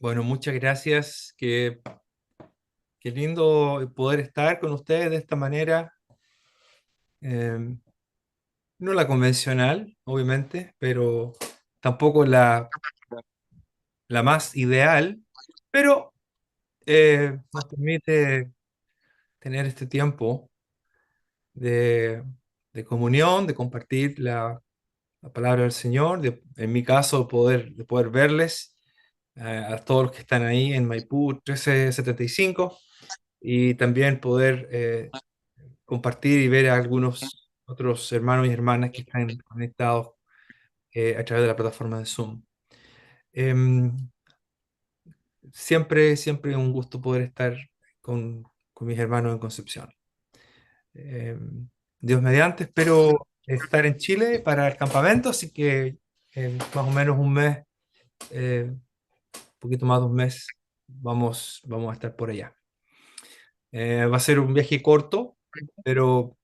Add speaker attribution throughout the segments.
Speaker 1: Bueno, muchas gracias. Qué lindo poder estar con ustedes de esta manera. eh, no la convencional, obviamente, pero tampoco la más ideal, pero nos permite tener este tiempo de, de comunión, de compartir la palabra del Señor, en mi caso, de poder verles a todos los que están ahí en Maipú 1375 y también poder compartir y ver a algunos otros hermanos y hermanas que están conectados a través de la plataforma de Zoom. Em, siempre un gusto poder estar con mis hermanos en Concepción. Em, Dios mediante, espero estar en Chile para el campamento, así que en más o menos un mes, un poquito más de un mes, vamos a estar por allá. Va a ser un viaje corto, pero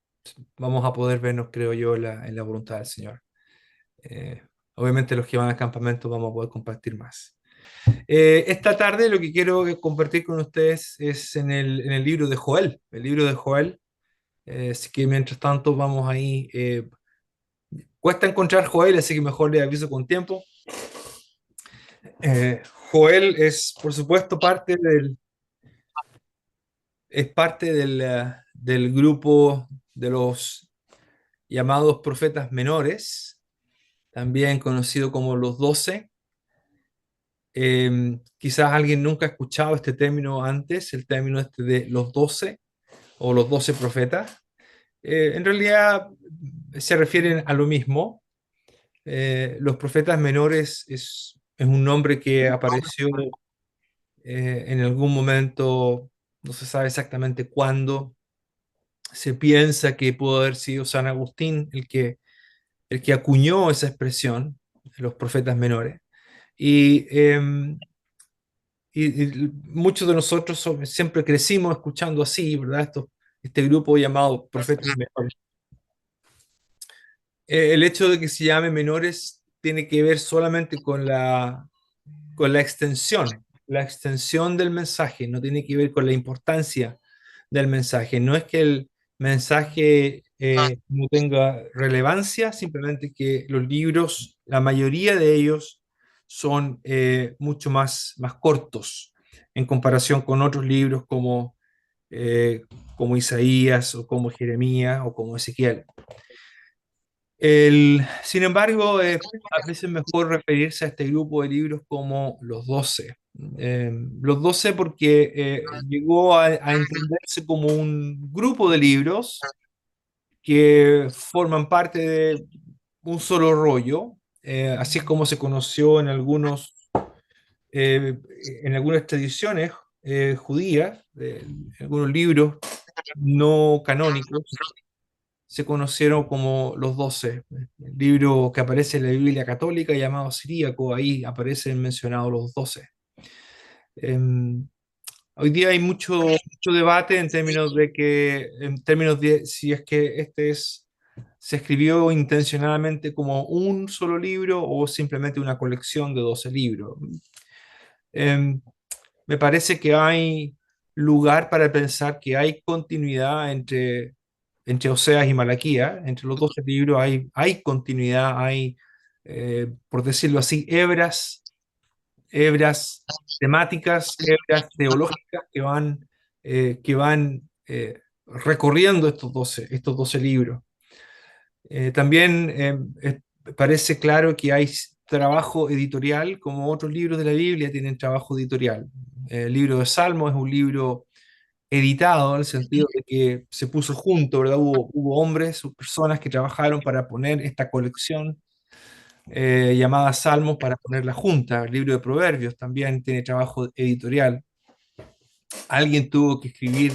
Speaker 1: vamos a poder vernos, creo yo, en la voluntad del Señor. Eh, Obviamente los que van al campamento vamos a poder compartir más. Esta tarde lo que quiero compartir con ustedes es en el libro de Joel, el libro de Joel. Así que mientras tanto vamos ahí. Cuesta encontrar Joel, así que mejor le aviso con tiempo. Eh, Joel es, por supuesto, es parte del grupo de los llamados profetas menores, también conocido como los 12. Quizás alguien nunca ha escuchado este término antes, el término este de los 12 o los 12 profetas. En realidad se refieren a lo mismo. Los profetas menores es un nombre que apareció en algún momento, no se sabe exactamente cuándo. Se piensa que pudo haber sido San Agustín el que acuñó esa expresión, los profetas menores. Y y muchos de nosotros siempre crecimos escuchando así, ¿verdad? Este grupo llamado profetas menores. El hecho de que se llame menores tiene que ver solamente con la extensión del mensaje, no tiene que ver con la importancia del mensaje. No es que el mensaje no tenga relevancia, simplemente que los libros, la mayoría de ellos son mucho más cortos en comparación con otros libros eh, como Isaías o como Jeremías o como Ezequiel. Sin embargo, a veces es mejor referirse a este grupo de libros como los 12. Los 12 porque llegó a entenderse como un grupo de libros que forman parte de un solo rollo. Así es como se conoció eh, en algunas tradiciones judías, en algunos libros no canónicos se conocieron como los 12. El libro que aparece en la Biblia católica llamado Siríaco, ahí aparecen mencionados los 12. Hoy día hay mucho debate en términos de si es que se escribió intencionadamente como un solo libro o simplemente una colección de 12 libros. Em, Me parece que hay lugar para pensar que hay continuidad entre Oseas y Malaquías, entre los 12 libros hay continuidad, por decirlo así, hebras temáticas, hebras teológicas que van recorriendo estos 12 libros. También parece claro que hay trabajo editorial, como otros libros de la Biblia tienen trabajo editorial. El libro de Salmos es un libro editado en el sentido de que se puso junto, ¿verdad? Hubo hombres o personas que trabajaron para poner esta colección llamada Salmos para ponerla junta. El libro de Proverbios también tiene trabajo editorial. Alguien tuvo que escribir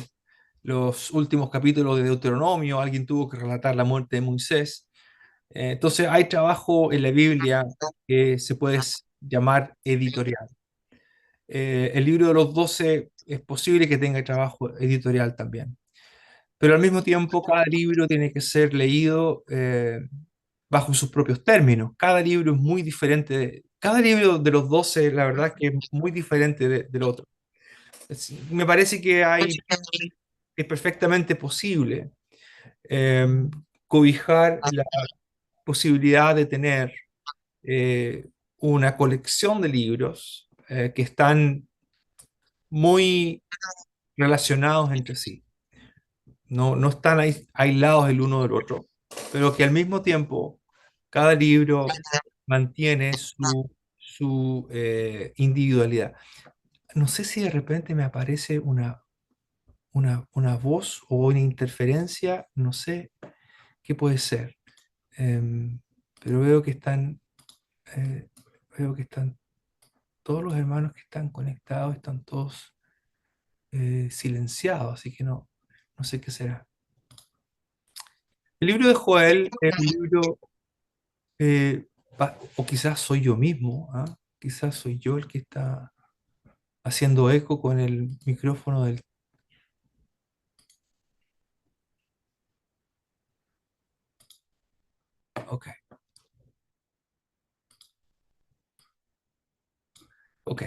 Speaker 1: los últimos capítulos de Deuteronomio, alguien tuvo que relatar la muerte de Moisés. Entonces hay trabajo en la Biblia que se puede llamar editorial. El libro de los 12 es posible que tenga trabajo editorial también, pero al mismo tiempo cada libro tiene que ser leído bajo sus propios términos. Cada libro es muy diferente, cada libro de los 12, la verdad, que es muy diferente del otro. Me parece que es perfectamente posible eh, cobijar la posibilidad de tener una colección de libros que están muy relacionados entre sí. No están aislados el uno del otro, pero que al mismo tiempo cada libro mantiene su individualidad. No sé si de repente me aparece una voz o una interferencia, no sé qué puede ser. Pero eh, veo que están todos los hermanos que están conectados, están todos silenciados, así que no sé qué será. El libro de Joel es un libro, o quizás soy yo mismo, ¿ah? Quizás soy yo el que está haciendo eco con el micrófono del... Ok, ok.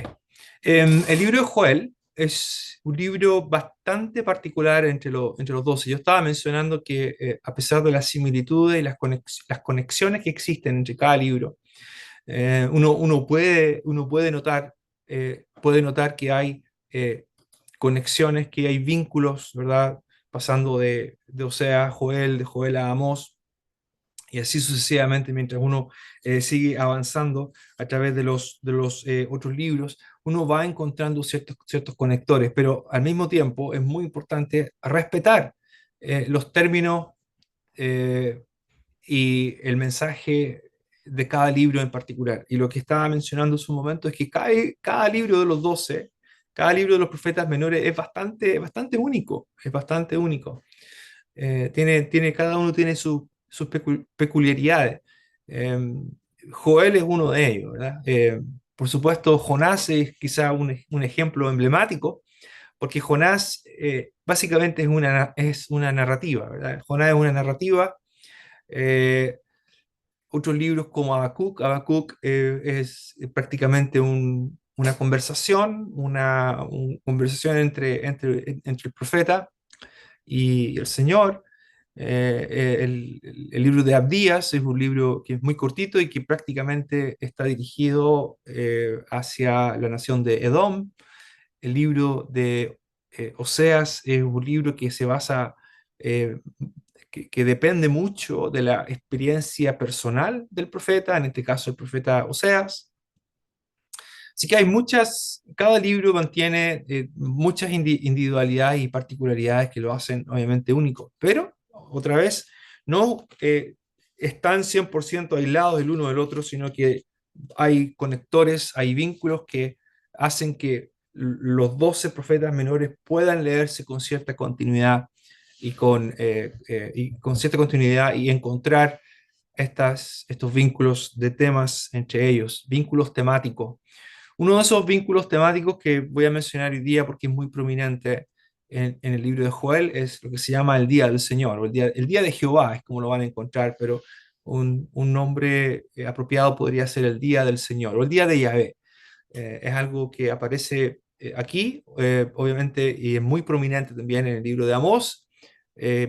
Speaker 1: El libro de Joel es un libro bastante particular entre los 12. Yo estaba mencionando que a pesar de las similitudes y las conexiones que existen entre cada libro, uno puede notar que hay conexiones, que hay vínculos, ¿verdad? Pasando de Oseas a Joel, de Joel a Amós, y así sucesivamente mientras uno sigue avanzando a través de los otros libros, uno va encontrando ciertos conectores, pero al mismo tiempo es muy importante respetar los términos eh, y el mensaje de cada libro en particular. Y lo que estaba mencionando en su momento es que cada libro de los 12, cada libro de los profetas menores es bastante único, es bastante único. Cada uno tiene sus peculiaridades. Eh, Joel es uno de ellos, ¿verdad? Por supuesto, Jonás es quizá un ejemplo emblemático, porque Jonás básicamente es una narrativa, ¿verdad? Jonás es una narrativa. eh, Otros libros como Habacuc es prácticamente una conversación, una conversación entre el profeta y el Señor. El libro de Abdías es un libro que es muy cortito y que prácticamente está dirigido hacia la nación de Edom. El libro de Oseas es un libro que se basa, eh, que depende mucho de la experiencia personal del profeta, en este caso el profeta Oseas. Así que cada libro mantiene muchas individualidades y particularidades que lo hacen obviamente único, pero otra vez no están 100% aislados el uno del otro, sino que hay conectores, hay vínculos que hacen que los 12 profetas menores puedan leerse con cierta continuidad y con cierta continuidad y encontrar estos vínculos de temas entre ellos, vínculos temáticos. Uno de esos vínculos temáticos que voy a mencionar hoy día porque es muy prominente en el libro de Joel es lo que se llama el Día del Señor, o el día de Jehová, es como lo van a encontrar, pero un nombre apropiado podría ser el Día del Señor o el Día de Yahvé. Es algo que aparece aquí, obviamente, y es muy prominente también en el libro de Amós,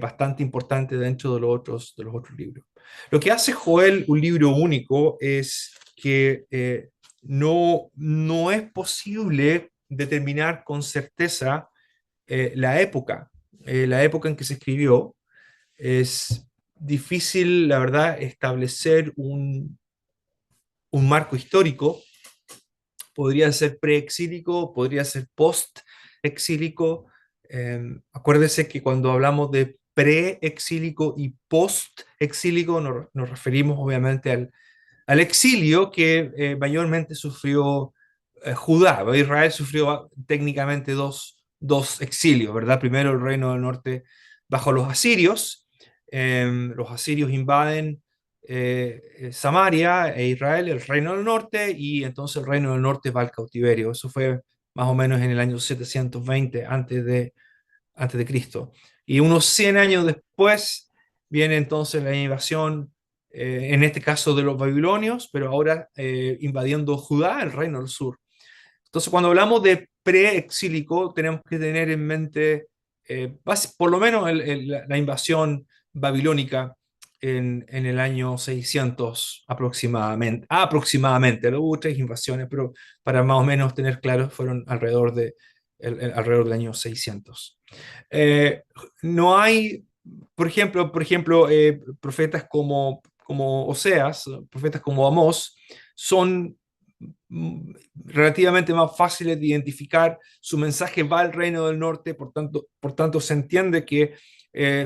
Speaker 1: bastante importante dentro de los otros libros. Lo que hace Joel un libro único es que no es posible determinar con certeza la época en que se escribió. Es difícil, la verdad, establecer un marco histórico. Podría ser preexílico, podría ser post-exílico. Acuérdese que cuando hablamos de preexílico y post-exílico nos referimos obviamente al exilio que mayormente sufrió Judá. Israel sufrió técnicamente dos exilios, ¿verdad? Primero el reino del norte bajo los asirios. Los asirios invaden Samaria e Israel, el reino del norte, y entonces el reino del norte va al cautiverio. Eso fue más o menos en el año 720 antes de Cristo. Y unos 100 años después viene entonces la invasión en este caso de los babilonios, pero ahora invadiendo Judá, el reino del sur. Entonces, cuando hablamos de preexílico, tenemos que tener en mente, por lo menos la invasión babilónica en el año 600 aproximadamente. Aproximadamente, luego hubo tres invasiones, pero para más o menos tener claro, fueron alrededor del año 600. Eh, no hay, por ejemplo, profetas como Oseas, profetas como Amós, son relativamente más fáciles de identificar. Su mensaje va al reino del norte, por tanto se entiende que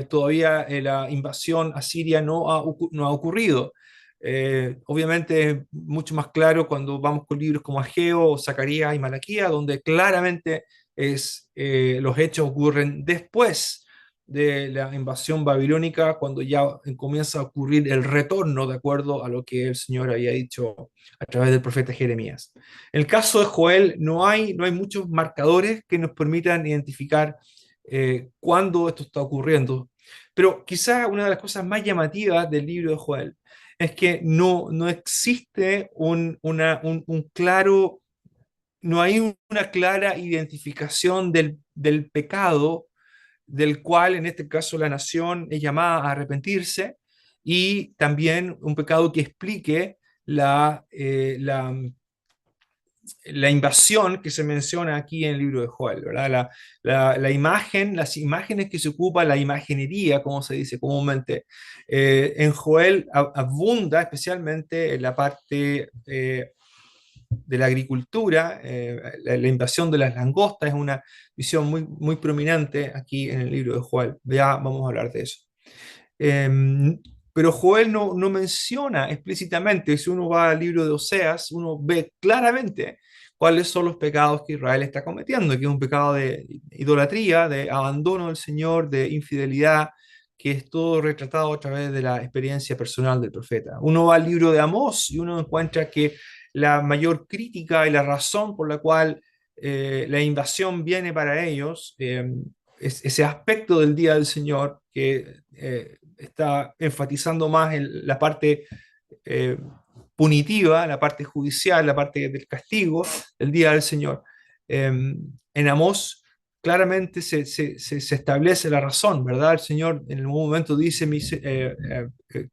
Speaker 1: todavía la invasión asiria no ha ocurrido. Obviamente es mucho más claro cuando vamos con libros como Ageo, Zacarías y Malaquía, donde claramente los hechos ocurren después de la invasión babilónica, cuando ya comienza a ocurrir el retorno de acuerdo a lo que el Señor había dicho a través del profeta Jeremías. En el caso de Joel no hay muchos marcadores que nos permitan identificar cuándo esto está ocurriendo, pero quizás una de las cosas más llamativas del libro de Joel es que no existe un claro, no hay una clara identificación del pecado del cual en este caso la nación es llamada a arrepentirse, y también un pecado que explique la invasión que se menciona aquí en el libro de Joel, ¿verdad? La imagen, las imágenes que se ocupa, la imaginería, como se dice comúnmente, en Joel abunda especialmente en la parte de la agricultura. La invasión de las langostas es una visión muy, muy prominente aquí en el libro de Joel. Ya vamos a hablar de eso. Eh, pero Joel no menciona explícitamente. Si uno va al libro de Oseas, uno ve claramente cuáles son los pecados que Israel está cometiendo, que es un pecado de idolatría, de abandono del Señor, de infidelidad, que es todo retratado a través de la experiencia personal del profeta. Uno va al libro de Amós y uno encuentra que la mayor crítica y la razón por la cual la invasión viene para ellos es ese aspecto del día del Señor que está enfatizando más en la parte eh, punitiva, la parte judicial, la parte del castigo del día del Señor. En Amós claramente se establece la razón, ¿verdad? El Señor en algún momento dice,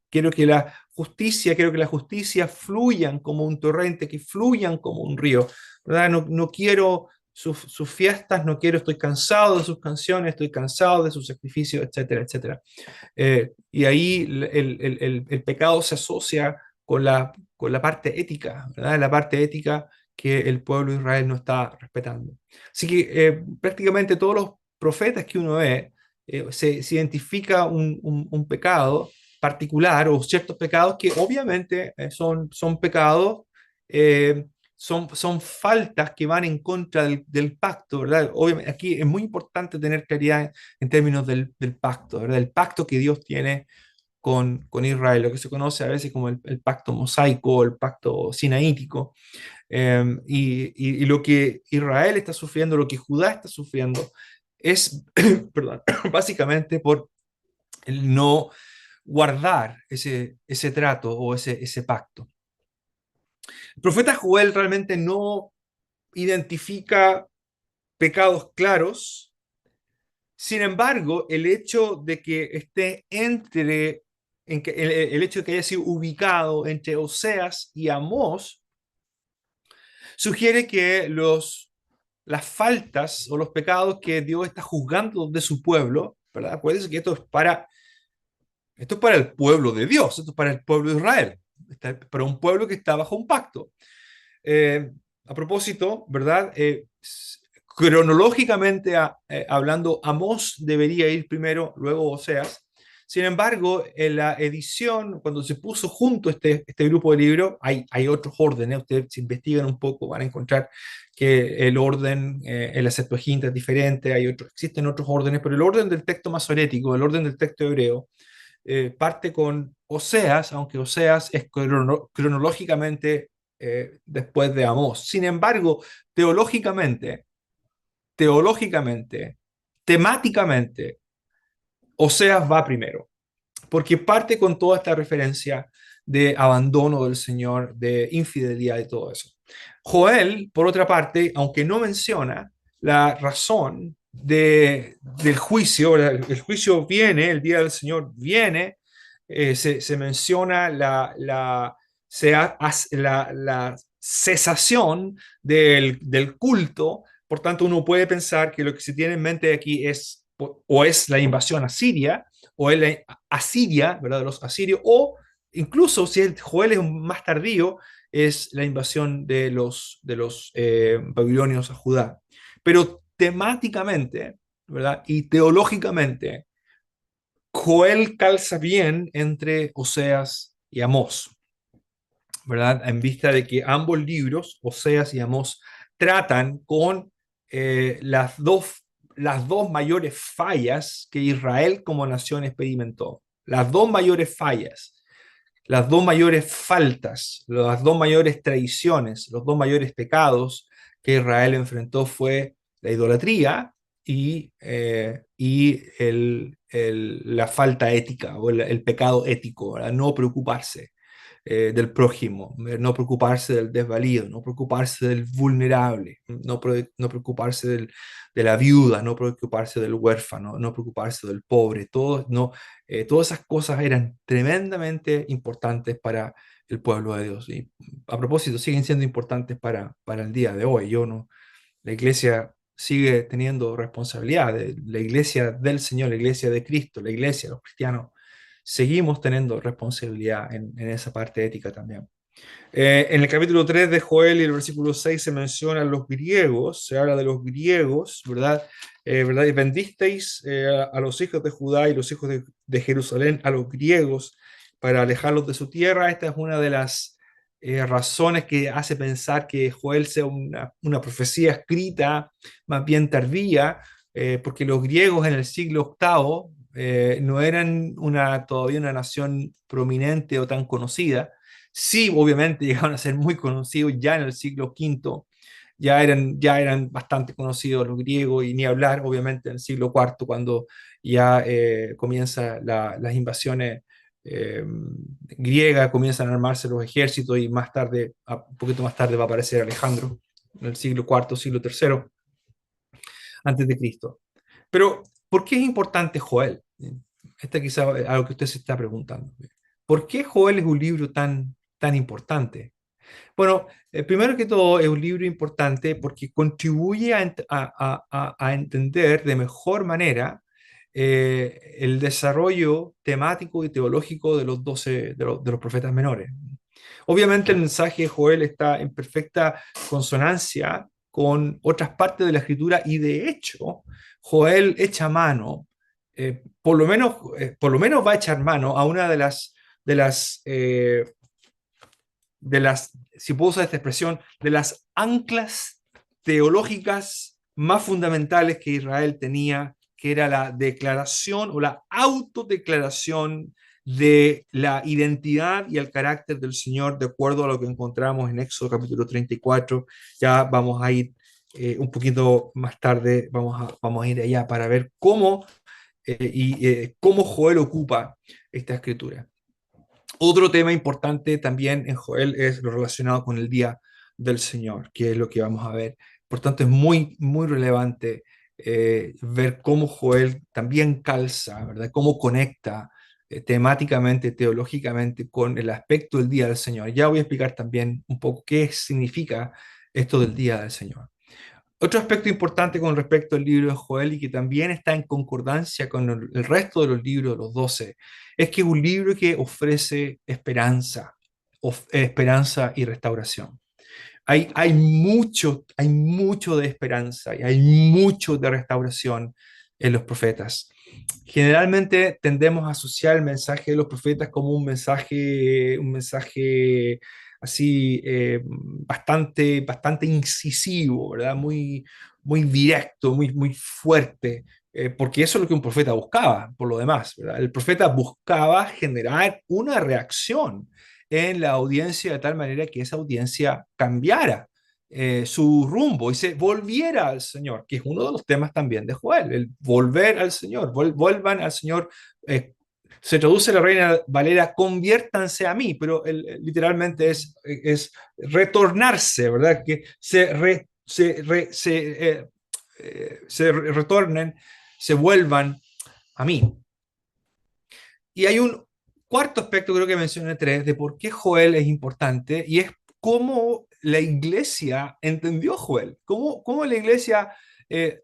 Speaker 1: quiero que la justicia fluyan como un torrente, que fluyan como un río, ¿verdad? No quiero sus fiestas, no quiero, estoy cansado de sus canciones, estoy cansado de sus sacrificios, etcétera, etcétera. Y ahí el pecado se asocia con la parte ética, ¿verdad? La parte ética que el pueblo de Israel no está respetando. Así que prácticamente todos los profetas que uno ve, se identifica un pecado particular o ciertos pecados que obviamente son pecados, eh, son faltas que van en contra del pacto, ¿verdad? Obviamente, aquí es muy importante tener claridad en términos del pacto, ¿verdad? El pacto que Dios tiene con Israel, lo que se conoce a veces como el pacto mosaico, el pacto sinaítico. Y lo que Israel está sufriendo, lo que Judá está sufriendo, es, perdón, básicamente por el no guardar ese trato o ese pacto. El profeta Joel realmente no identifica pecados claros. Sin embargo, el hecho de que esté el hecho de que haya sido ubicado entre Oseas y Amós, sugiere que las faltas o los pecados que Dios está juzgando de su pueblo, ¿verdad? Acuérdense que esto es para el pueblo de Dios, esto es para el pueblo de Israel, para un pueblo que está bajo un pacto. Eh, a propósito, ¿verdad? Cronológicamente hablando, Amós debería ir primero, luego Oseas. Sin embargo, en la edición, cuando se puso junto este grupo de libros, hay otros órdenes. Ustedes, si investigan un poco, van a encontrar que el orden en la Septuaginta es diferente, existen otros órdenes, pero el orden del texto masorético, el orden del texto hebreo, parte con Oseas, aunque Oseas es cronológicamente después de Amós. Sin embargo, teológicamente, temáticamente, Oseas va primero, porque parte con toda esta referencia de abandono del Señor, de infidelidad y todo eso. Joel, por otra parte, aunque no menciona la razón del juicio, el juicio viene, el día del Señor viene, se menciona la cesación del culto. Por tanto, uno puede pensar que lo que se tiene en mente aquí es o es la invasión a Siria, o es la Asiria, ¿verdad? De los asirios, o incluso si el Joel es más tardío, es la invasión de los babilonios a Judá. Pero temáticamente, ¿verdad? Y teológicamente, Joel calza bien entre Oseas y Amós, ¿verdad? En vista de que ambos libros, Oseas y Amós, tratan con las dos mayores fallas que Israel como nación experimentó. Las dos mayores fallas, las dos mayores faltas, las dos mayores traiciones, los dos mayores pecados que Israel enfrentó fue la idolatría y la falta ética o el pecado ético, ¿verdad? No preocuparse del prójimo, no preocuparse del desvalido, no preocuparse del vulnerable, no preocuparse de la viuda, no preocuparse del huérfano, no preocuparse del pobre. Todas esas cosas eran tremendamente importantes para el pueblo de Dios. Y a propósito, siguen siendo importantes para el día de hoy. La iglesia sigue teniendo responsabilidad, la iglesia del Señor, la iglesia de Cristo, la iglesia, los cristianos, seguimos teniendo responsabilidad en esa parte ética también. En el capítulo 3 de Joel y el versículo 6 se mencionan los griegos, se habla de los griegos, ¿verdad? ¿Verdad? Y vendisteis a los hijos de Judá y los hijos de Jerusalén, a los griegos, para alejarlos de su tierra. Esta es una de las razones que hace pensar que Joel sea una profecía escrita más bien tardía, porque los griegos en el siglo octavo no eran todavía una nación prominente o tan conocida. Sí, obviamente llegaron a ser muy conocidos ya en el siglo V, ya eran bastante conocidos los griegos, y ni hablar, obviamente, en el siglo IV, cuando ya comienzan las invasiones griegas, comienzan a armarse los ejércitos, y más tarde, un poquito más tarde, va a aparecer Alejandro, en el siglo IV, siglo III, antes de Cristo. Pero, ¿por qué es importante Joel? Esta quizá es algo que usted se está preguntando. ¿Por qué Joel es un libro tan importante? Bueno, primero que todo es un libro importante porque contribuye a entender de mejor manera el desarrollo temático y teológico de los 12, de los profetas menores. Obviamente el mensaje de Joel está en perfecta consonancia con otras partes de la escritura, y de hecho Joel echa mano, por lo menos va a echar mano a una de las si puedo usar esta expresión, de las anclas teológicas más fundamentales que Israel tenía, que era la declaración o la autodeclaración de la identidad y el carácter del Señor, de acuerdo a lo que encontramos en Éxodo capítulo 34. Ya vamos a ir un poquito más tarde, vamos a ir allá para ver cómo Joel ocupa esta escritura. Otro tema importante también en Joel es lo relacionado con el día del Señor, que es lo que vamos a ver. Por tanto, es muy, muy relevante ver cómo Joel también calza, ¿verdad? Cómo conecta temáticamente, teológicamente con el aspecto del día del Señor. Ya voy a explicar también un poco qué significa esto del día del Señor. Otro aspecto importante con respecto al libro de Joel, y que también está en concordancia con el resto de los libros de los 12, es que es un libro que ofrece esperanza y restauración. Hay mucho de esperanza y hay mucho de restauración en los profetas. Generalmente tendemos a asociar el mensaje de los profetas como un mensaje así bastante incisivo, ¿verdad? Muy, muy directo, muy, muy fuerte, porque eso es lo que un profeta buscaba, por lo demás, ¿verdad? El profeta buscaba generar una reacción en la audiencia de tal manera que esa audiencia cambiara su rumbo y se volviera al Señor, que es uno de los temas también de Joel, el volver al Señor, vuelvan al Señor, eh, Se traduce la Reina Valera, conviértanse a mí, pero literalmente es retornarse, ¿verdad? Que se retornen, se vuelvan a mí. Y hay un cuarto aspecto, creo que mencioné tres, de por qué Joel es importante, y es cómo la iglesia entendió a Joel, cómo la iglesia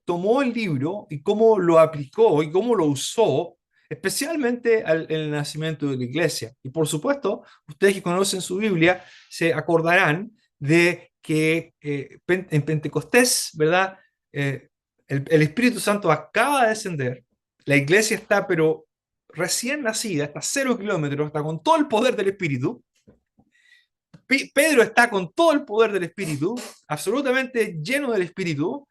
Speaker 1: tomó el libro y cómo lo aplicó y cómo lo usó, especialmente en el nacimiento de la iglesia. Y por supuesto, ustedes que conocen su Biblia se acordarán de que en Pentecostés, ¿verdad? El Espíritu Santo acaba de descender, la iglesia está, pero recién nacida, está a 0 kilómetros, está con todo el poder del Espíritu. Pedro está con todo el poder del Espíritu, absolutamente lleno del Espíritu,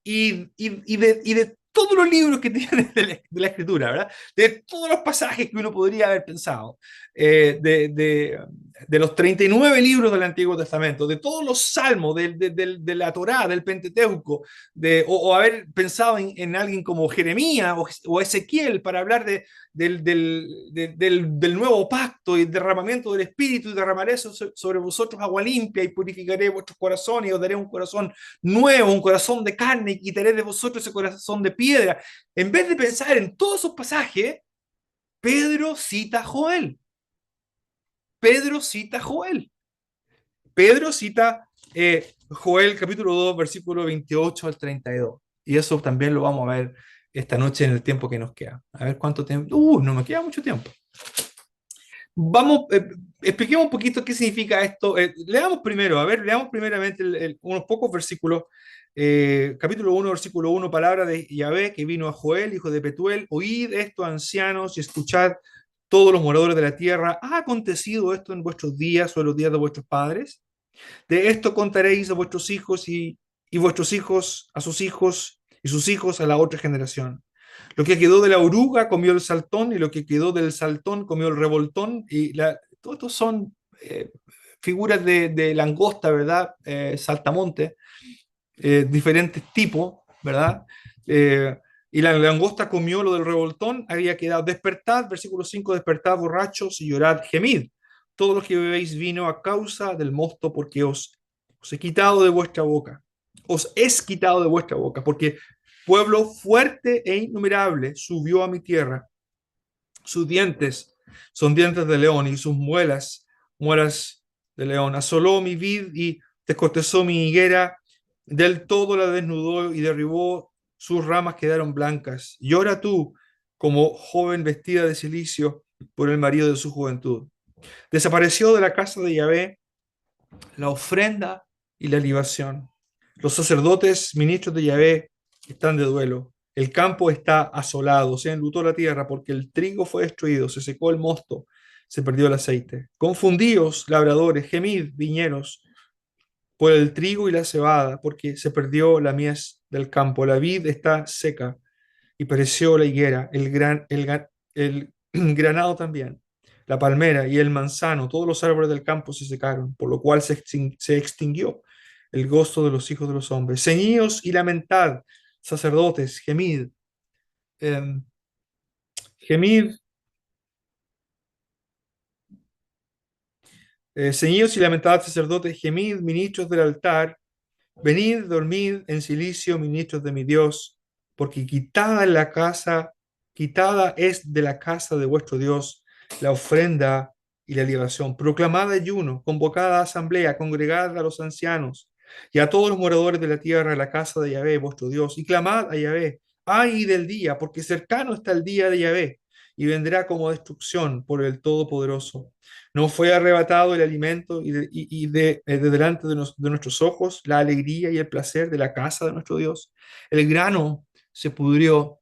Speaker 1: y de todos los libros que tiene de la Escritura, ¿verdad? De todos los pasajes que uno podría haber pensado, de los 39 libros del Antiguo Testamento, de todos los salmos, de la Torá, del Pentateuco, o haber pensado en alguien como Jeremías o Ezequiel para hablar del nuevo pacto y el derramamiento del Espíritu, y derramaré sobre vosotros agua limpia y purificaré vuestros corazones y os daré un corazón nuevo, un corazón de carne, y quitaré de vosotros ese corazón de piedra. En vez de pensar en todos esos pasajes, Pedro cita a Joel. Pedro cita a Joel. Pedro cita Joel capítulo 2, versículo 28 al 32. Y eso también lo vamos a ver esta noche en el tiempo que nos queda. A ver cuánto tiempo. No me queda mucho tiempo. Vamos, expliquemos un poquito qué significa esto. Leamos primero, a ver, leamos primeramente unos pocos versículos. Capítulo 1, versículo 1, palabra de Yahvé que vino a Joel, hijo de Petuel. Oíd esto, ancianos, y escuchad todos los moradores de la tierra. ¿Ha acontecido esto en vuestros días o en los días de vuestros padres? De esto contaréis a vuestros hijos y vuestros hijos a sus hijos y sus hijos a la otra generación. Lo que quedó de la oruga comió el saltón, y lo que quedó del saltón comió el revoltón. Todos estos son figuras de langosta, ¿verdad? Saltamonte, diferentes tipos, ¿verdad? Eh, y la langosta comió lo del revoltón, había quedado. Despertad, versículo 5, despertad borrachos y llorad, gemid todos los que bebéis vino a causa del mosto, porque os he quitado de vuestra boca, os es quitado de vuestra boca, porque pueblo fuerte e innumerable subió a mi tierra. Sus dientes son dientes de león, y sus muelas, muelas de león. Asoló mi vid y descortezó mi higuera, del todo la desnudó y derribó, sus ramas quedaron blancas. Llora tú, como joven vestida de cilicio, por el marido de su juventud. Desapareció de la casa de Yahvé la ofrenda y la libación. Los sacerdotes, ministros de Yahvé, están de duelo. El campo está asolado, se enlutó la tierra porque el trigo fue destruido, se secó el mosto, se perdió el aceite. Confundíos, labradores, gemid, viñeros, por el trigo y la cebada, porque se perdió la mies del campo. La vid está seca y pereció la higuera, el granado también, la palmera y el manzano, todos los árboles del campo se secaron, por lo cual se extinguió el gozo de los hijos de los hombres. Ceñíos y lamentad, sacerdotes, eh, gemid, ceñíos y lamentad, sacerdotes, gemid, ministros del altar. Venid, dormid en silicio, ministros de mi Dios, porque quitada es de la casa de vuestro Dios la ofrenda y la libación. Proclamad ayuno, convocad a asamblea, congregad a los ancianos y a todos los moradores de la tierra a la casa de Yahvé, vuestro Dios, y clamad a Yahvé. Ay del día, porque cercano está el día de Yahvé, y vendrá como destrucción por el Todopoderoso. No fue arrebatado el alimento de delante de nuestros ojos, la alegría y el placer de la casa de nuestro Dios. El grano se pudrió,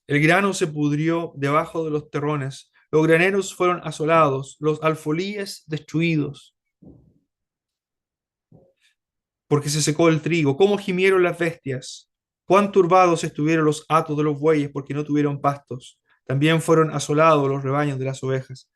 Speaker 1: el grano se pudrió debajo de los terrones, los graneros fueron asolados, los alfolíes destruidos, porque se secó el trigo. ¿Cómo gimieron las bestias? Cuán turbados estuvieron los hatos de los bueyes, porque no tuvieron pastos. También fueron asolados los rebaños de las ovejas.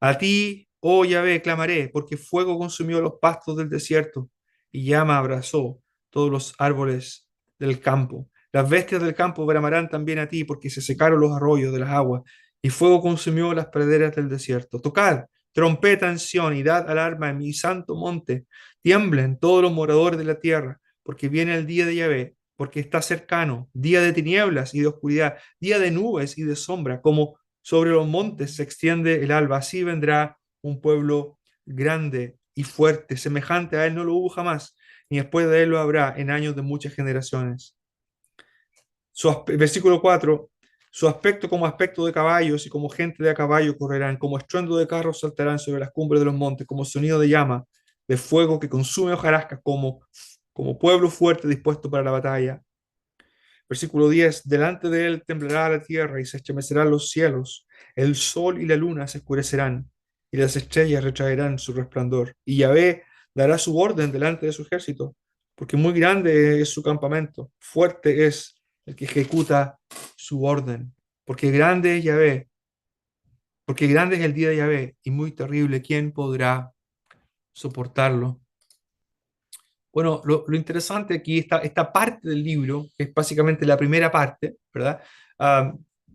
Speaker 1: A ti, oh Yahvé, clamaré, porque fuego consumió los pastos del desierto y llama abrazó todos los árboles del campo. Las bestias del campo bramarán también a ti, porque se secaron los arroyos de las aguas, y fuego consumió las praderas del desierto. Tocad trompeta en Sión y dad alarma en mi santo monte. Tiemblen todos los moradores de la tierra, porque viene el día de Yahvé, porque está cercano, día de tinieblas y de oscuridad, día de nubes y de sombra, como sobre los montes se extiende el alba. Así vendrá un pueblo grande y fuerte, semejante a él no lo hubo jamás, ni después de él lo habrá en años de muchas generaciones. Versículo 4, su aspecto como aspecto de caballos y como gente de a caballo correrán, como estruendo de carros saltarán sobre las cumbres de los montes, como sonido de llama, de fuego que consume hojarascas, como pueblo fuerte dispuesto para la batalla. Versículo 10, delante de él temblará la tierra y se estremecerán los cielos, el sol y la luna se oscurecerán y las estrellas retraerán su resplandor. Y Yahvé dará su orden delante de su ejército, porque muy grande es su campamento, fuerte es el que ejecuta su orden, porque grande es Yahvé, porque grande es el día de Yahvé y muy terrible, ¿quién podrá soportarlo? Bueno, lo interesante aquí, esta parte del libro, que es básicamente la primera parte, ¿verdad? Ah,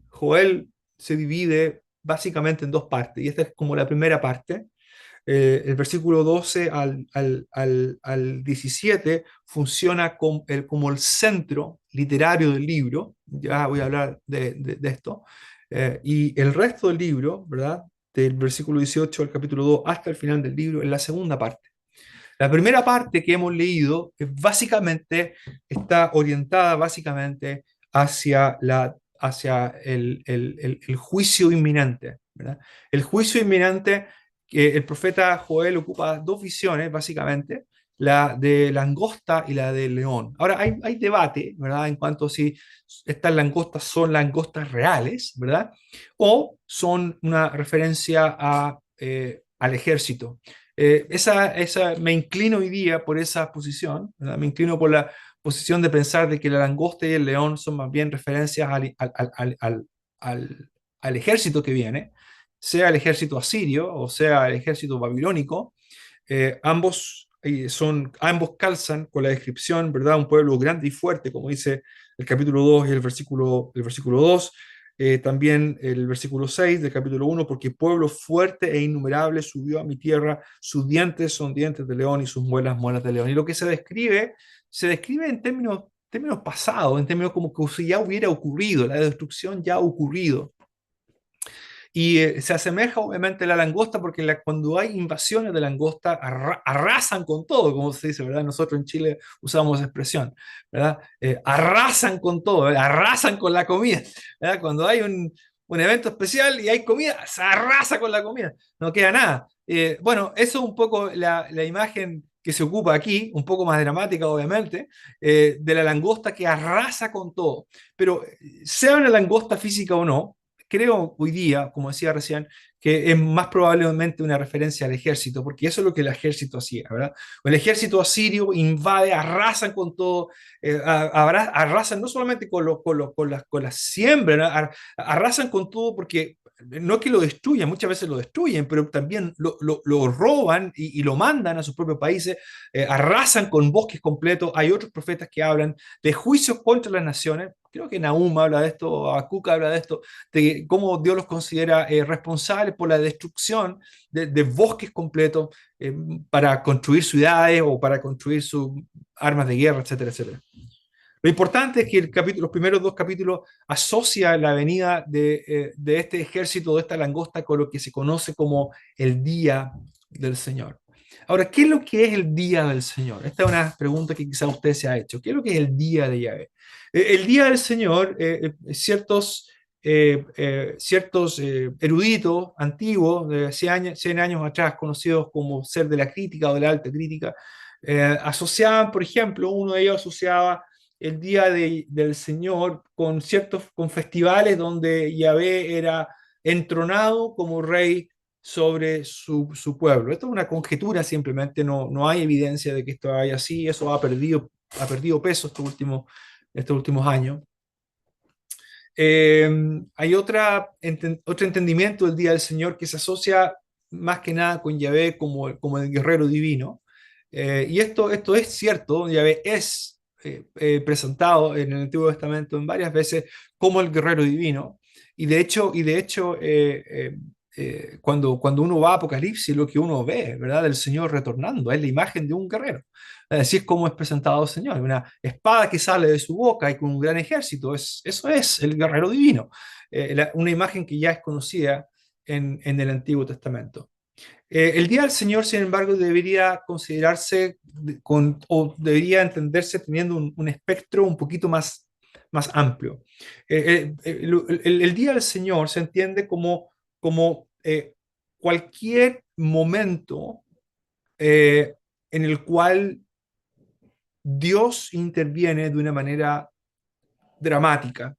Speaker 1: Joel se divide básicamente en dos partes, y esta es como la primera parte. El versículo 12 al 17 funciona como el centro literario del libro, ya voy a hablar de esto, y el resto del libro, ¿verdad? Del versículo 18 al capítulo 2 hasta el final del libro, es la segunda parte. La primera parte que hemos leído es básicamente, está orientada básicamente hacia el juicio inminente, ¿verdad? El juicio inminente, que el profeta Joel ocupa dos visiones, básicamente, la de langosta y la del león. Ahora, hay debate, ¿verdad? En cuanto a si estas langostas son langostas reales, ¿verdad? O son una referencia al ejército. Me inclino hoy día por esa posición, ¿verdad? Me inclino por la posición de pensar de que la langosta y el león son más bien referencias al ejército que viene, sea el ejército asirio o sea el ejército babilónico. Ambos calzan con la descripción, ¿verdad? Un pueblo grande y fuerte, como dice el capítulo 2 y el versículo 2. También el versículo 6 del capítulo 1, porque pueblo fuerte e innumerable subió a mi tierra, sus dientes son dientes de león y sus muelas muelas de león. Y lo que se describe en términos pasados, en términos como que si ya hubiera ocurrido, la destrucción ya ha ocurrido. Y se asemeja obviamente a la langosta porque cuando hay invasiones de langosta arrasan con todo, como se dice, ¿verdad? Nosotros en Chile usamos esa expresión, ¿verdad? Arrasan con todo, ¿verdad? Arrasan con la comida, ¿verdad? Cuando hay un evento especial y hay comida, se arrasa con la comida, no queda nada. Bueno, eso es un poco la imagen que se ocupa aquí, un poco más dramática obviamente, de la langosta que arrasa con todo. Pero sea una langosta física o no, creo hoy día, como decía recién, que es más probablemente una referencia al ejército, porque eso es lo que el ejército hacía, ¿verdad? El ejército asirio invade, arrasan con todo, arrasan no solamente con las siembras, ¿no? Arrasan con todo porque no es que lo destruyan, muchas veces lo destruyen, pero también lo roban y lo mandan a sus propios países, arrasan con bosques completos. Hay otros profetas que hablan de juicios contra las naciones. Creo que Nahum habla de esto, Habacuc habla de esto, de cómo Dios los considera responsables por la destrucción de bosques completos para construir ciudades o para construir sus armas de guerra, etcétera, etcétera. Lo importante es que los primeros dos capítulos asocia la venida de este ejército, de esta langosta, con lo que se conoce como el día del Señor. Ahora, ¿qué es lo que es el día del Señor? Esta es una pregunta que quizá usted se ha hecho. ¿Qué es lo que es el día de Yahvé? El día del Señor, ciertos eruditos antiguos de 100 años atrás, conocidos como ser de la crítica o de la alta crítica, asociaban, por ejemplo, uno de ellos asociaba el día del Señor con festivales donde Yahvé era entronado como rey sobre su pueblo. Esto es una conjetura, simplemente no hay evidencia de que esto haya así, eso ha perdido peso estos últimos años. Hay otro entendimiento del Día del Señor que se asocia más que nada con Yahvé como el guerrero divino. Y esto es cierto, Yahvé es presentado en el Antiguo Testamento en varias veces como el guerrero divino. Cuando uno va a Apocalipsis, lo que uno ve, ¿verdad? Del Señor retornando, es la imagen de un guerrero. Así es como es presentado el Señor, una espada que sale de su boca y con un gran ejército. Eso es el guerrero divino. Una imagen que ya es conocida en el Antiguo Testamento. El Día del Señor, sin embargo, debería considerarse o debería entenderse teniendo un espectro un poquito más amplio. El Día del Señor se entiende como cualquier momento en el cual Dios interviene de una manera dramática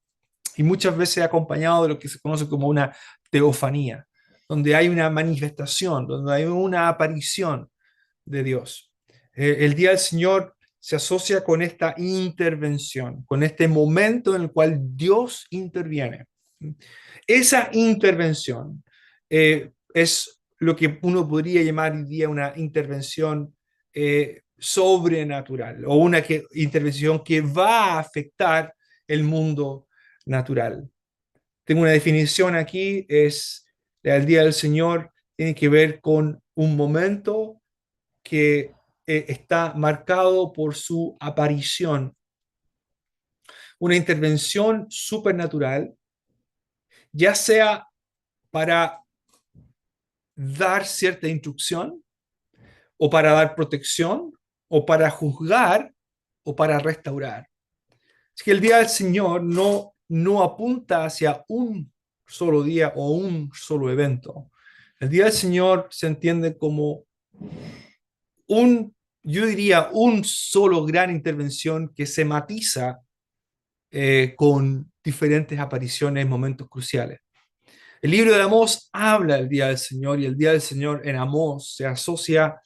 Speaker 1: y muchas veces acompañado de lo que se conoce como una teofanía, donde hay una manifestación, donde hay una aparición de Dios. El Día del Señor se asocia con esta intervención, con este momento en el cual Dios interviene. Esa intervención es lo que uno podría llamar hoy día una intervención sobrenatural o intervención que va a afectar el mundo natural. Tengo una definición aquí, es el Día del Señor tiene que ver con un momento que está marcado por su aparición, una intervención supernatural, ya sea para dar cierta instrucción o para dar protección o para juzgar o para restaurar. Es que el día del Señor no apunta hacia un solo día o un solo evento. El día del Señor se entiende como yo diría, un solo gran intervención que se matiza con diferentes apariciones en momentos cruciales. El libro de Amós habla del día del Señor y el día del Señor en Amós se asocia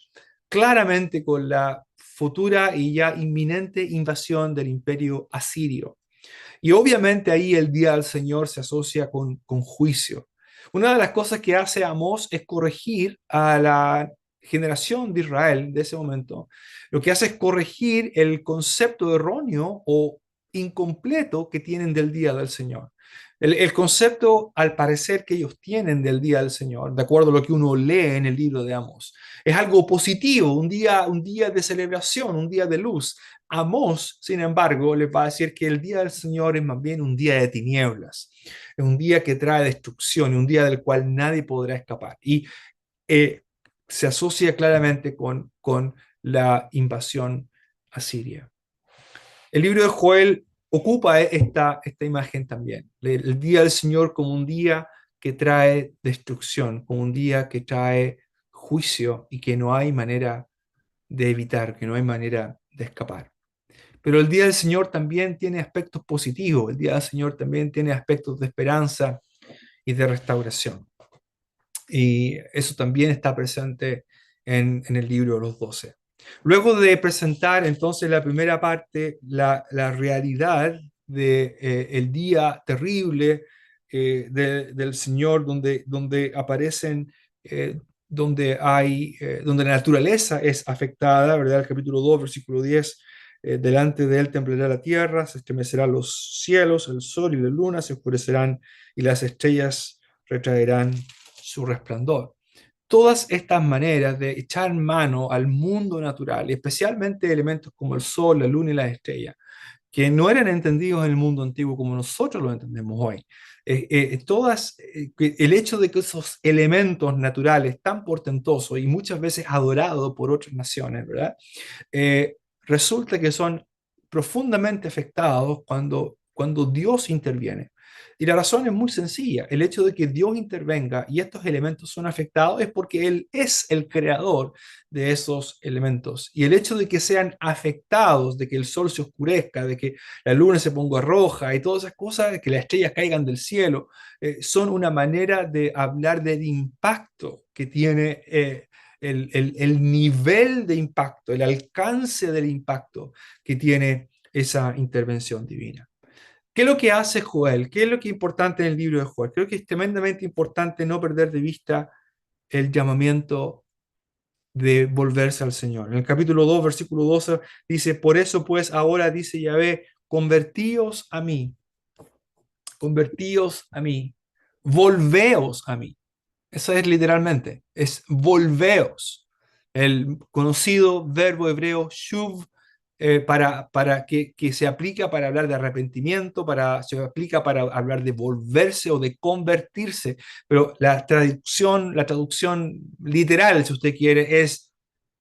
Speaker 1: claramente con la futura y ya inminente invasión del imperio asirio. Y obviamente ahí el día del Señor se asocia con juicio. Una de las cosas que hace Amós es corregir a la generación de Israel de ese momento. Lo que hace es corregir el concepto erróneo o incompleto que tienen del día del Señor. El concepto, al parecer, que ellos tienen del día del Señor, de acuerdo a lo que uno lee en el libro de Amós, es algo positivo, un día de celebración, un día de luz. Amós, sin embargo, le va a decir que el día del Señor es más bien un día de tinieblas, es un día que trae destrucción, un día del cual nadie podrá escapar. Y eh, se asocia claramente con la invasión asiria. El libro de Joel ocupa esta imagen también, el día del Señor como un día que trae destrucción, como un día que trae juicio y que no hay manera de evitar, que no hay manera de escapar. Pero el día del Señor también tiene aspectos positivos, el día del Señor también tiene aspectos de esperanza y de restauración. Y eso también está presente en el libro de los 12. Luego de presentar entonces la primera parte, la realidad de, el día terrible del Señor, donde aparecen, donde la naturaleza es afectada, ¿verdad? El capítulo 2, versículo 10, delante de él temblará la tierra, se estremecerán los cielos, el sol y la luna se oscurecerán y las estrellas retraerán su resplandor. Todas estas maneras de echar mano al mundo natural, especialmente elementos como el sol, la luna y las estrellas, que no eran entendidos en el mundo antiguo como nosotros lo entendemos hoy. El hecho de que esos elementos naturales tan portentosos y muchas veces adorados por otras naciones, ¿verdad? Resulta que son profundamente afectados cuando Dios interviene. Y la razón es muy sencilla. El hecho de que Dios intervenga y estos elementos son afectados es porque Él es el creador de esos elementos. Y el hecho de que sean afectados, de que el sol se oscurezca, de que la luna se ponga roja y todas esas cosas, de que las estrellas caigan del cielo, son una manera de hablar del impacto que tiene el nivel de impacto, el alcance del impacto que tiene esa intervención divina. ¿Qué es lo que hace Joel? ¿Qué es lo que es importante en el libro de Joel? Creo que es tremendamente importante no perder de vista el llamamiento de volverse al Señor. En el capítulo 2, versículo 12, dice, por eso pues ahora dice Yahvé, convertíos a mí, volveos a mí. Eso es literalmente, es volveos. El conocido verbo hebreo shuv, que se aplica para hablar de arrepentimiento, se aplica para hablar de volverse o de convertirse, pero la traducción literal, si usted quiere, es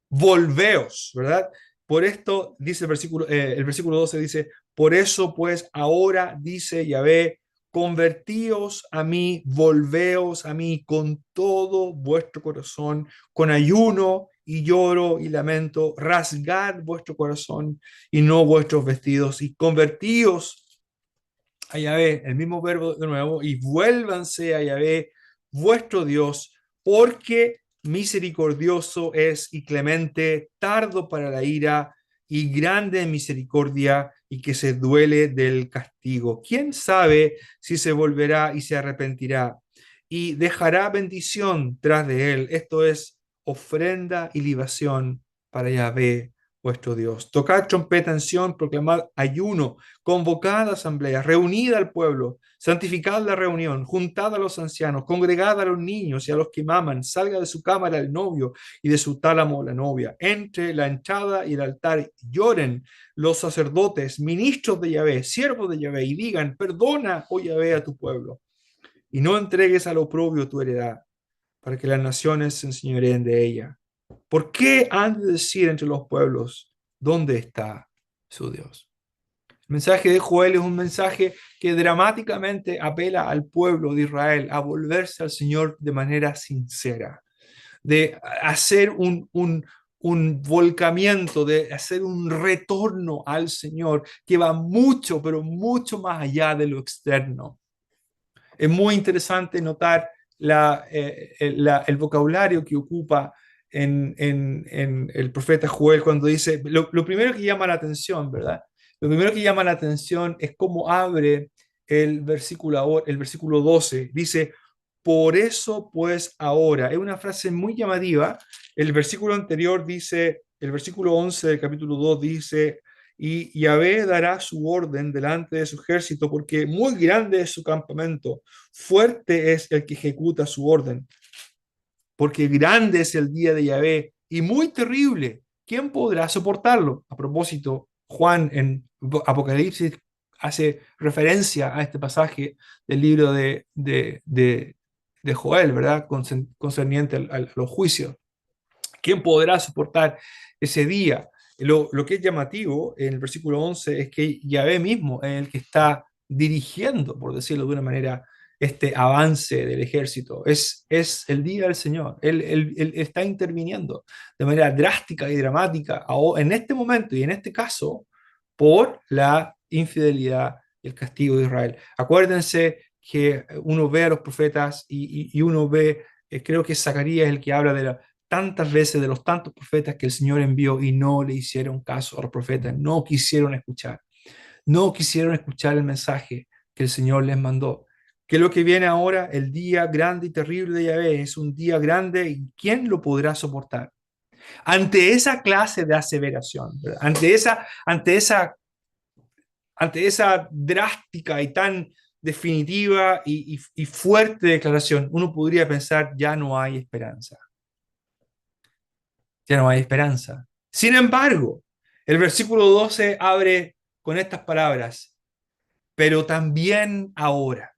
Speaker 1: volveos, ¿verdad? Por esto dice el versículo 12 dice, por eso pues ahora dice Yahvé, convertíos a mí, volveos a mí con todo vuestro corazón, con ayuno y lloro y lamento, rasgad vuestro corazón y no vuestros vestidos, y convertíos a Yahvé, el mismo verbo de nuevo, y vuélvanse a Yahvé, vuestro Dios, porque misericordioso es y clemente, tardo para la ira y grande en misericordia y que se duele del castigo. ¿Quién sabe si se volverá y se arrepentirá y dejará bendición tras de él? Esto es ofrenda y libación para Yahvé, vuestro Dios. Tocad trompeta en Sión, proclamad ayuno, convocad asamblea, reunid al pueblo, santificad la reunión, juntad a los ancianos, congregad a los niños y a los que maman, salga de su cámara el novio y de su tálamo la novia. Entre la entrada y el altar lloren los sacerdotes, ministros de Yahvé, siervos de Yahvé, y digan, perdona, oh Yahvé, a tu pueblo, y no entregues al oprobio tu heredad, para que las naciones se enseñoreen de ella. ¿Por qué han de decir entre los pueblos, dónde está su Dios? El mensaje de Joel es un mensaje que dramáticamente apela al pueblo de Israel a volverse al Señor de manera sincera, de hacer un volcamiento, de hacer un retorno al Señor que va mucho, pero mucho más allá de lo externo. Es muy interesante notar el vocabulario que ocupa en el profeta Joel cuando dice, lo primero que llama la atención, ¿verdad? Lo primero que llama la atención es cómo abre el versículo 12. Dice, por eso pues ahora. Es una frase muy llamativa. El versículo anterior dice, el versículo 11 del capítulo 2 dice, y Yahvé dará su orden delante de su ejército, porque muy grande es su campamento, fuerte es el que ejecuta su orden, porque grande es el día de Yahvé y muy terrible. ¿Quién podrá soportarlo? A propósito, Juan en Apocalipsis hace referencia a este pasaje del libro de Joel, ¿verdad? Concerniente a los juicios. ¿Quién podrá soportar ese día? Lo que es llamativo en el versículo 11 es que Yahvé mismo es el que está dirigiendo, por decirlo de una manera, este avance del ejército. Es el día del Señor. Él está interviniendo de manera drástica y dramática en este momento y en este caso por la infidelidad y el castigo de Israel. Acuérdense que uno ve a los profetas y uno ve, creo que Zacarías es el que habla de tantas veces de los tantos profetas que el Señor envió y no le hicieron caso a los profetas, no quisieron escuchar el mensaje que el Señor les mandó. Que lo que viene ahora, el día grande y terrible de Yahvé, es un día grande y ¿quién lo podrá soportar? Ante esa clase de aseveración, ¿verdad? Ante esa drástica y tan definitiva y fuerte declaración, uno podría pensar, ya no hay esperanza, ya no hay esperanza. Sin embargo, el versículo 12 abre con estas palabras, pero también ahora,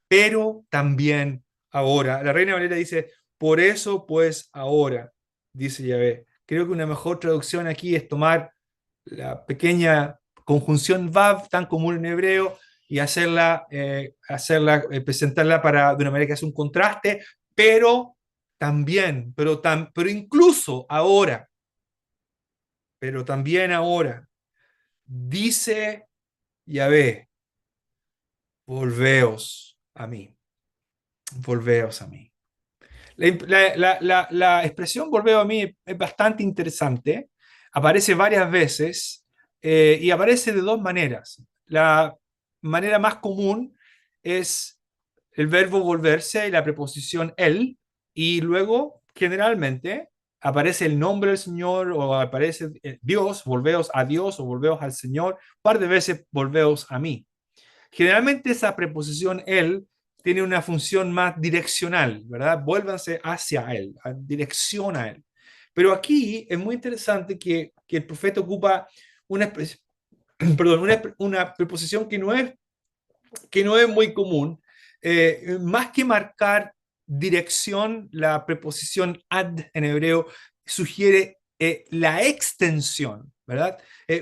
Speaker 1: pero también ahora. La Reina Valera dice, por eso pues ahora, dice Yahvé. Creo que una mejor traducción aquí es tomar la pequeña conjunción vav tan común en hebreo y presentarla de una manera que hace un contraste, pero también, pero incluso ahora, pero también ahora, dice Yahvé, volveos a mí, volveos a mí. La expresión volveo a mí es bastante interesante, aparece varias veces y aparece de dos maneras. La manera más común es el verbo volverse y la preposición el, y luego generalmente aparece el nombre del Señor o aparece Dios, volveos a Dios o volveos al Señor, un par de veces volveos a mí. Generalmente esa preposición él tiene una función más direccional, ¿verdad? Vuélvanse hacia él, a dirección a él. Pero aquí es muy interesante que el profeta ocupa una, perdón, una preposición que no es muy común. Más que marcar dirección, la preposición ad en hebreo sugiere la extensión, ¿verdad?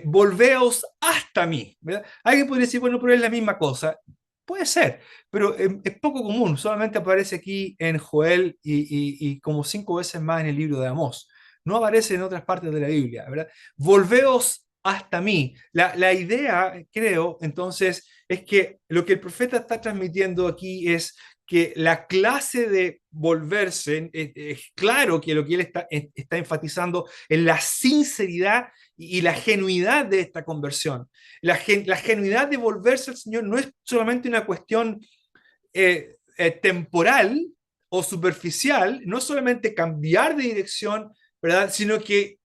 Speaker 1: Volveos hasta mí, ¿verdad? Alguien podría decir, bueno, pero es la misma cosa. Puede ser, pero es poco común. Solamente aparece aquí en Joel y como 5 veces más en el libro de Amós. No aparece en otras partes de la Biblia, ¿verdad? Volveos hasta mí. La idea, creo, entonces, es que lo que el profeta está transmitiendo aquí es que la clase de volverse, es claro que lo que él está enfatizando es la sinceridad y la genuidad de esta conversión. La genuidad de volverse al Señor no es solamente una cuestión temporal o superficial, no solamente cambiar de dirección, ¿verdad? Sino que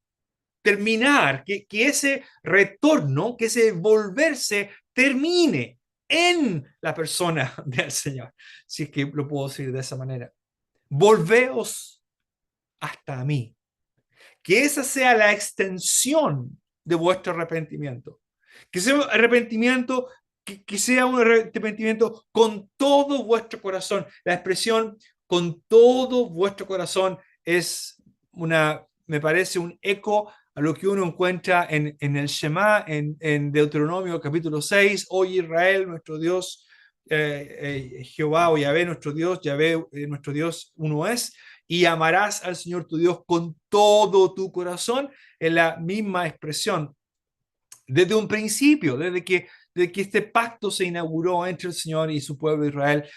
Speaker 1: terminar, que ese retorno, que ese volverse termine en la persona del Señor, si es que lo puedo decir de esa manera. Volveos hasta mí. Que esa sea la extensión de vuestro arrepentimiento. Que sea un arrepentimiento, que sea un arrepentimiento con todo vuestro corazón. La expresión con todo vuestro corazón es me parece un eco a lo que uno encuentra en el Shema, en Deuteronomio capítulo 6. Oye Israel, nuestro Dios, Jehová o Yahvé, nuestro Dios, Yahvé, nuestro Dios uno es, y amarás al Señor tu Dios con todo tu corazón, en la misma expresión. Desde un principio, desde que este pacto se inauguró entre el Señor y su pueblo de Israel,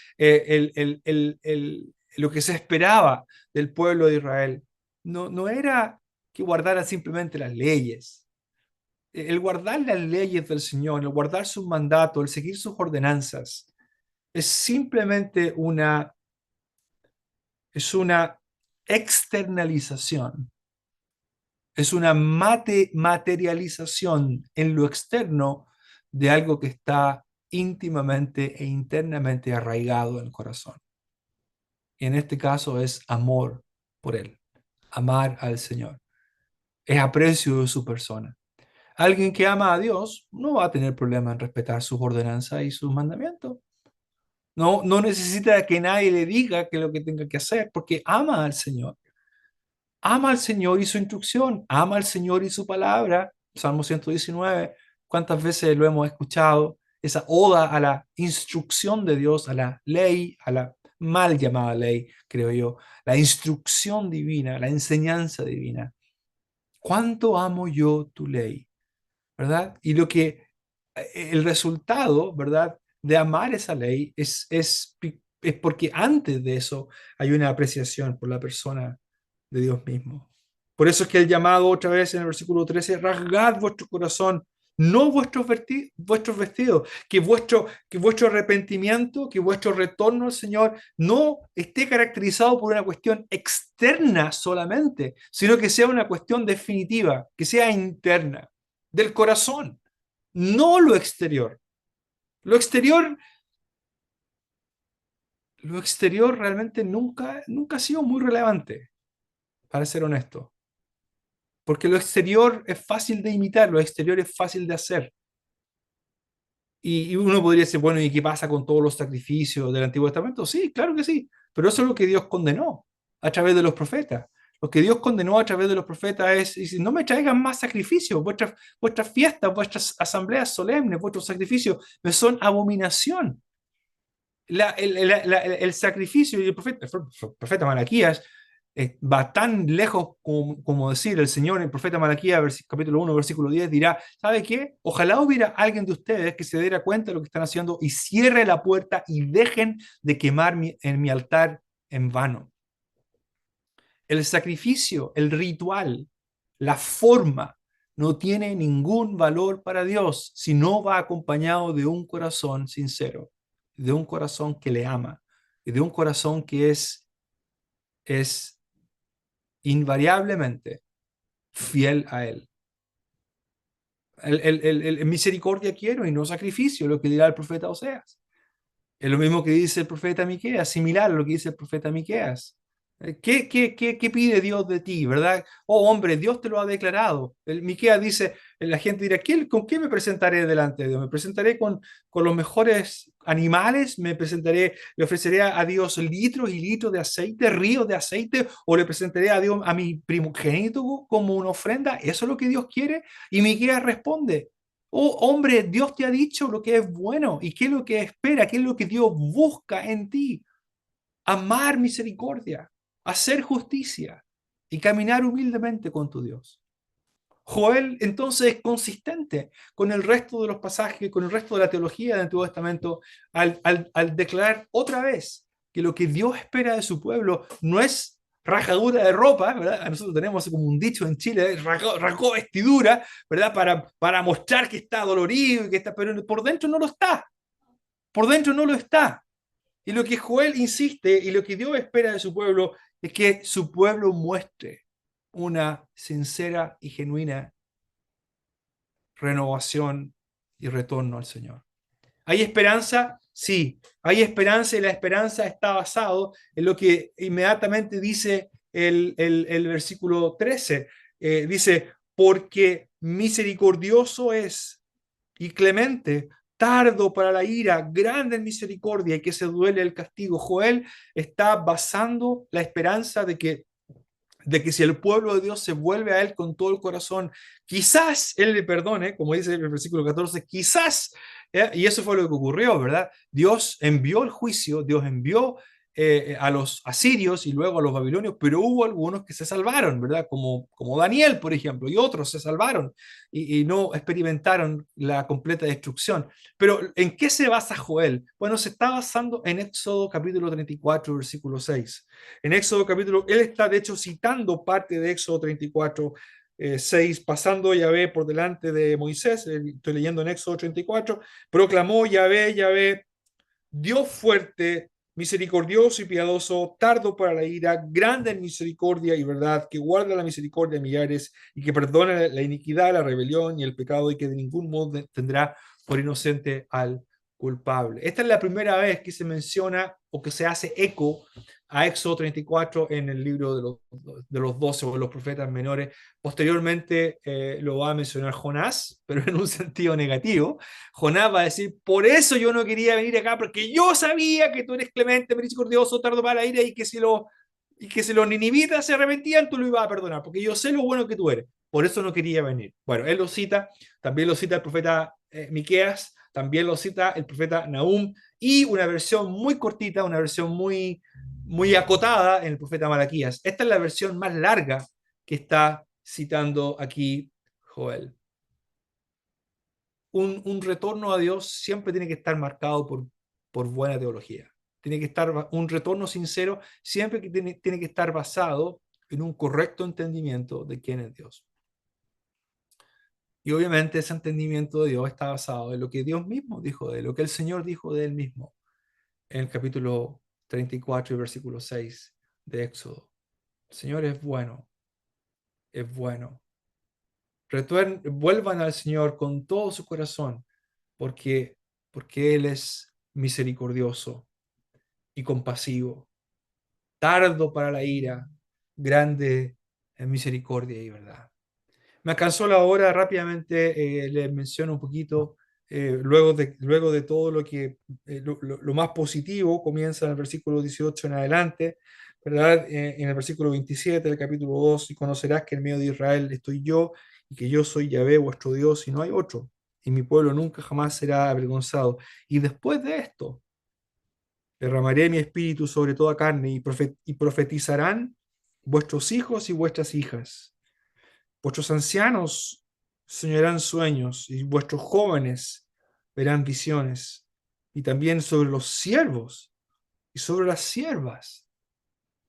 Speaker 1: lo que se esperaba del pueblo de Israel no era que guardara simplemente las leyes. El guardar las leyes del Señor, el guardar sus mandatos, el seguir sus ordenanzas, es simplemente es una externalización, es una materialización en lo externo de algo que está íntimamente e internamente arraigado en el corazón. Y en este caso es amor por Él, amar al Señor, es aprecio de su persona. Alguien que ama a Dios no va a tener problema en respetar sus ordenanzas y sus mandamientos. No necesita que nadie le diga que lo que tenga que hacer, porque ama al Señor. Ama al Señor y su instrucción, ama al Señor y su palabra. Salmo 119, ¿cuántas veces lo hemos escuchado? Esa oda a la instrucción de Dios, a la ley, a la mal llamada ley, creo yo, la instrucción divina, la enseñanza divina. ¿Cuánto amo yo tu ley? ¿Verdad? Y el resultado, ¿verdad? De amar esa ley es porque antes de eso hay una apreciación por la persona de Dios mismo. Por eso es que el llamado otra vez en el versículo 13, rasgad vuestro corazón, no vuestros vestidos, que vuestro arrepentimiento, que vuestro retorno al Señor no esté caracterizado por una cuestión externa solamente, sino que sea una cuestión definitiva, que sea interna, del corazón, no lo exterior. Lo exterior, lo exterior realmente nunca ha sido muy relevante, para ser honesto. Porque lo exterior es fácil de imitar, lo exterior es fácil de hacer. Y uno podría decir, bueno, ¿y qué pasa con todos los sacrificios del Antiguo Testamento? Sí, claro que sí, pero eso es lo que Dios condenó a través de los profetas. Lo que Dios condenó a través de los profetas es no me traigan más sacrificios, vuestras fiestas, vuestras asambleas solemnes, vuestros sacrificios me son abominación. El sacrificio y el profeta Malaquías va tan lejos como decir el Señor, el profeta Malaquías, capítulo 1, versículo 10, dirá, ¿sabe qué? Ojalá hubiera alguien de ustedes que se diera cuenta de lo que están haciendo y cierre la puerta y dejen de quemar en mi altar en vano. El sacrificio, el ritual, la forma, no tiene ningún valor para Dios si no va acompañado de un corazón sincero, de un corazón que le ama y de un corazón que es invariablemente fiel a Él. El misericordia quiero y no sacrificio, lo que dirá el profeta Oseas. Es lo mismo que dice el profeta Miqueas, similar a lo que dice el profeta Miqueas. ¿Qué pide Dios de ti, verdad? Oh hombre, Dios te lo ha declarado. El Miqueas dice, la gente dirá, ¿con qué me presentaré delante de Dios? ¿Me presentaré con los mejores animales? ¿Me presentaré, le ofreceré a Dios litros y litros de aceite, ríos de aceite? ¿O le presentaré a Dios, a mi primogénito como una ofrenda? ¿Eso es lo que Dios quiere? Y Miqueas responde, oh hombre, Dios te ha dicho lo que es bueno y qué es lo que espera, qué es lo que Dios busca en ti. Amar misericordia, hacer justicia y caminar humildemente con tu Dios. Joel entonces es consistente con el resto de los pasajes, con el resto de la teología del Antiguo Testamento, al declarar otra vez que lo que Dios espera de su pueblo no es rajadura de ropa, ¿verdad? Nosotros tenemos como un dicho en Chile, rasgó vestidura, ¿verdad? Para mostrar que está dolorido, y que está, pero por dentro no lo está, por dentro no lo está. Y lo que Joel insiste y lo que Dios espera de su pueblo es que su pueblo muestre una sincera y genuina renovación y retorno al Señor. ¿Hay esperanza? Sí, hay esperanza y la esperanza está basado en lo que inmediatamente dice el versículo 13. Dice, porque misericordioso es y clemente, tardo para la ira, grande en misericordia y que se duele el castigo. Joel está basando la esperanza de que si el pueblo de Dios se vuelve a Él con todo el corazón, quizás Él le perdone, como dice el versículo 14, quizás, y eso fue lo que ocurrió, ¿verdad? Dios envió el juicio, Dios envió a los asirios y luego a los babilonios, pero hubo algunos que se salvaron, ¿verdad? Como Daniel, por ejemplo, y otros se salvaron y no experimentaron la completa destrucción. Pero ¿en qué se basa Joel? Bueno, se está basando en Éxodo capítulo 34, versículo 6. En Éxodo capítulo, él está de hecho citando parte de Éxodo 34, 6, pasando Yahvé por delante de Moisés, estoy leyendo en Éxodo 34, proclamó Yahvé, Dios fuerte, misericordioso y piadoso, tardo para la ira, grande en misericordia y verdad, que guarda la misericordia de millares y que perdona la iniquidad, la rebelión y el pecado y que de ningún modo tendrá por inocente al culpable. Esta es la primera vez que se menciona o que se hace eco a Éxodo 34 en el libro de los 12 o los profetas menores. Posteriormente lo va a mencionar Jonás, pero en un sentido negativo. Jonás va a decir, por eso yo no quería venir acá, porque yo sabía que tú eres clemente, misericordioso, tardo para la ira y que si los ninivitas se arrepentían, tú lo ibas a perdonar, porque yo sé lo bueno que tú eres. Por eso no quería venir. Bueno, él lo cita, también lo cita el profeta Miqueas, también lo cita el profeta Nahum, y una versión muy cortita, una versión muy acotada en el profeta Malaquías. Esta es la versión más larga que está citando aquí Joel. Un retorno a Dios siempre tiene que estar marcado por buena teología. Tiene que estar un retorno sincero, siempre que tiene que estar basado en un correcto entendimiento de quién es Dios. Y obviamente ese entendimiento de Dios está basado en lo que Dios mismo dijo de él, lo que el Señor dijo de él mismo en el capítulo 34 y versículo 6 de Éxodo. El Señor es bueno, es bueno. Vuelvan al Señor con todo su corazón, porque, porque Él es misericordioso y compasivo, tardo para la ira, grande en misericordia y verdad. Me alcanzó la hora rápidamente, les menciono un poquito, luego de todo lo más positivo, comienza en el versículo 18 en adelante, ¿verdad? En el versículo 27 del capítulo 2, y conocerás que en medio de Israel estoy yo, y que yo soy Yahvé, vuestro Dios, y no hay otro, y mi pueblo nunca jamás será avergonzado. Y después de esto, derramaré mi espíritu sobre toda carne, y profetizarán vuestros hijos y vuestras hijas. Vuestros ancianos soñarán sueños y vuestros jóvenes verán visiones. Y también sobre los siervos y sobre las siervas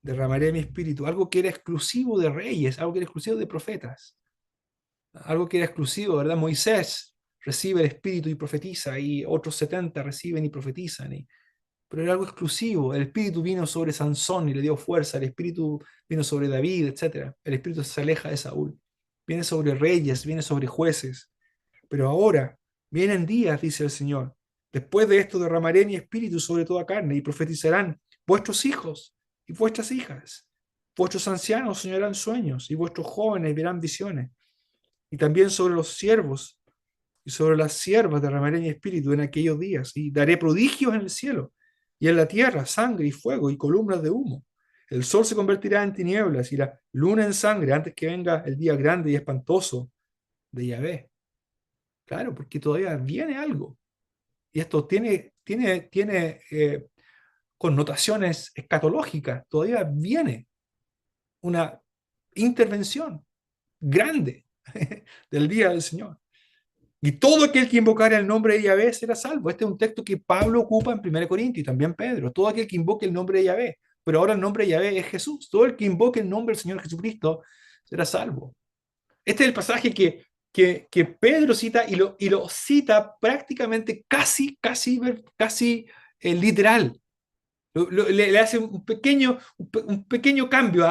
Speaker 1: derramaré mi espíritu. Algo que era exclusivo de reyes, algo que era exclusivo de profetas, algo que era exclusivo, ¿verdad? Moisés recibe el espíritu y profetiza, y otros 70 reciben y profetizan. pero era algo exclusivo. El Espíritu vino sobre Sansón y le dio fuerza, el Espíritu vino sobre David, etc. El Espíritu se aleja de Saúl, viene sobre reyes, viene sobre jueces, pero ahora vienen días, dice el Señor. Después de esto derramaré mi espíritu sobre toda carne y profetizarán vuestros hijos y vuestras hijas. Vuestros ancianos soñarán sueños y vuestros jóvenes verán visiones. Y también sobre los siervos y sobre las siervas derramaré mi espíritu en aquellos días y daré prodigios en el cielo y en la tierra sangre y fuego y columnas de humo. El sol se convertirá en tinieblas y la luna en sangre antes que venga el día grande y espantoso de Yahvé. Claro, porque todavía viene algo. Y esto tiene connotaciones escatológicas. Todavía viene una intervención grande del día del Señor. Y todo aquel que invocara el nombre de Yahvé será salvo. Este es un texto que Pablo ocupa en 1 Corintios y también Pedro. Todo aquel que invoque el nombre de Yahvé. Pero ahora el nombre de Yahvé es Jesús. Todo el que invoque el nombre del Señor Jesucristo será salvo. Este es el pasaje que Pedro cita y lo cita prácticamente casi literal. Le hace un pequeño cambio,